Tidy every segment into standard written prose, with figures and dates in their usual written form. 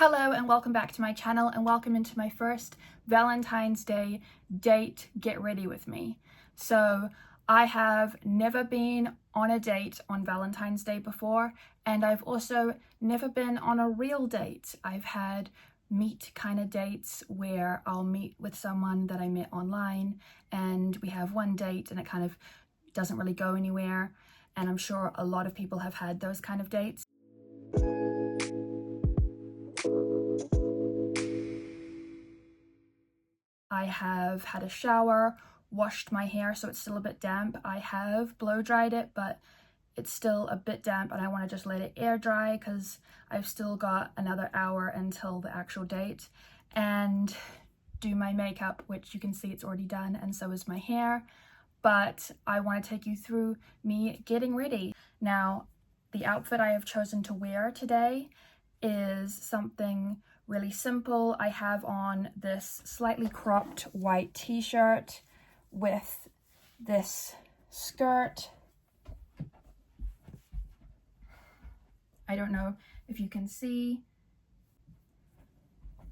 Hello and welcome back to my channel, and welcome into my first Valentine's Day date get ready with me. So I have never been on a date on Valentine's Day before, and I've also never been on a real date. I've had meet kind of dates where I'll meet with someone that I met online and we have one date and it kind of doesn't really go anywhere, and I'm sure a lot of people have had those kind of dates. I have had a shower, washed my hair so it's still a bit damp. I have blow dried it, but it's still a bit damp and I want to just let it air dry because I've still got another hour until the actual date, and do my makeup, which you can see it's already done, and so is my hair. But I want to take you through me getting ready. Now, the outfit I have chosen to wear today is something really simple. I have on this slightly cropped white t-shirt with this skirt. I don't know if you can see.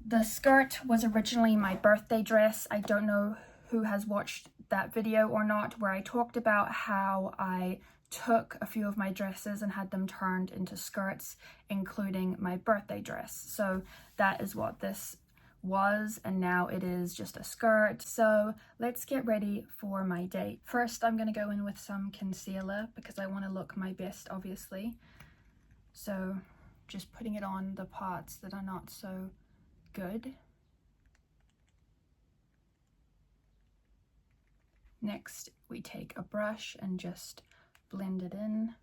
The skirt was originally my birthday dress. I don't know who has watched that video or not, where I talked about how I took a few of my dresses and had them turned into skirts, including my birthday dress. So that is what this was, and now it is just a skirt. So let's get ready for my date. First, I'm going to go in with some concealer because I want to look my best, obviously. So just putting it on the parts that are not so good. Next, we take a brush and just blend it in.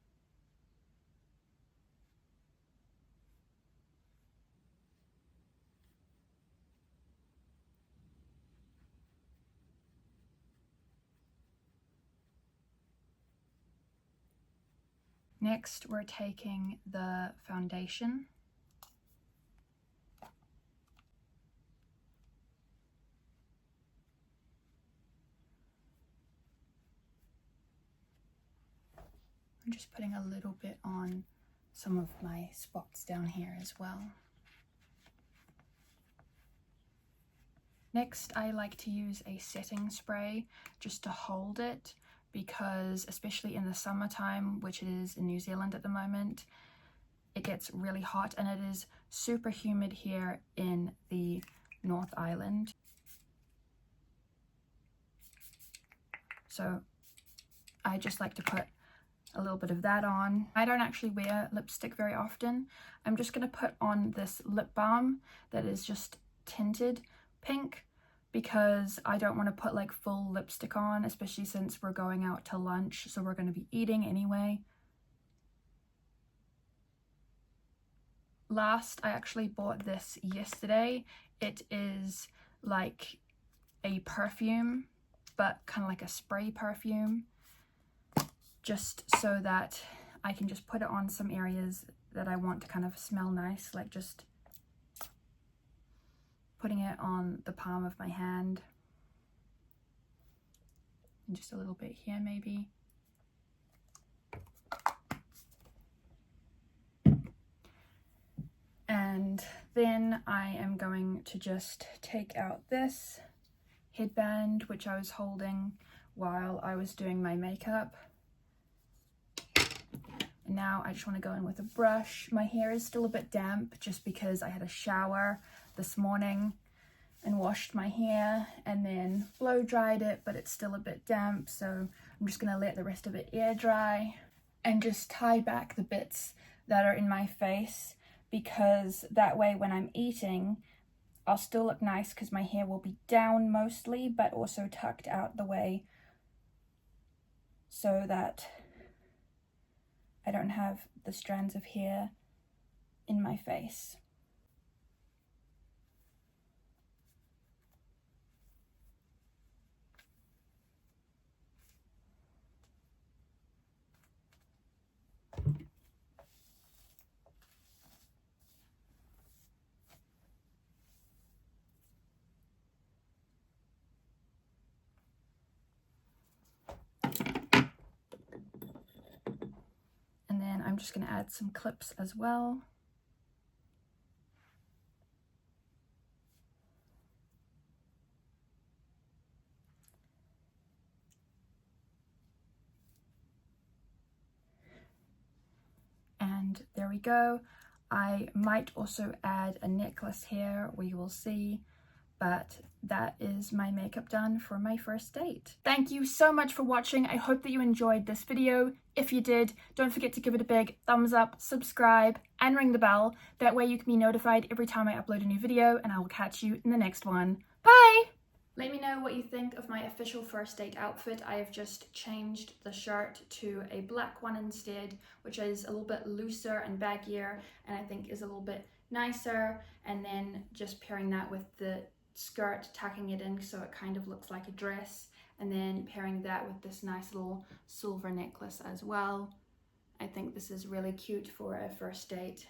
Next, we're taking the foundation. I'm just putting a little bit on some of my spots down here as well. Next, I like to use a setting spray just to hold it, because especially in the summertime, which it is in New Zealand at the moment, it gets really hot and it is super humid here in the North Island. So I just like to put a little bit of that on. I don't actually wear lipstick very often. I'm just going to put on this lip balm that is just tinted pink because I don't want to put like full lipstick on, especially since we're going out to lunch, so we're going to be eating anyway. Last, I actually bought this yesterday. It is like a perfume, but kind of like a spray perfume, just so that I can just put it on some areas that I want to kind of smell nice, like just putting it on the palm of my hand, and just a little bit here maybe. And then I am going to just take out this headband, which I was holding while I was doing my makeup. And now I just want to go in with a brush. My hair is still a bit damp just because I had a shower this morning and washed my hair and then blow dried it, but it's still a bit damp, so I'm just going to let the rest of it air dry and just tie back the bits that are in my face, because that way when I'm eating I'll still look nice because my hair will be down mostly, but also tucked out the way so that I don't have the strands of hair in my face. And then I'm just going to add some clips as well. and there we go. I might also add a necklace here, we will see, but that is my makeup done for my first date. Thank you so much for watching. I hope that you enjoyed this video. If you did, don't forget to give it a big thumbs up, subscribe, and ring the bell. That way you can be notified every time I upload a new video, and I will catch you in the next one. Bye! Let me know what you think of my official first date outfit. I have just changed the shirt to a black one instead, which is a little bit looser and baggier, and I think is a little bit nicer. And then just pairing that with the skirt, tucking it in so it kind of looks like a dress, and then pairing that with this nice little silver necklace as well. I think this is really cute for a first date.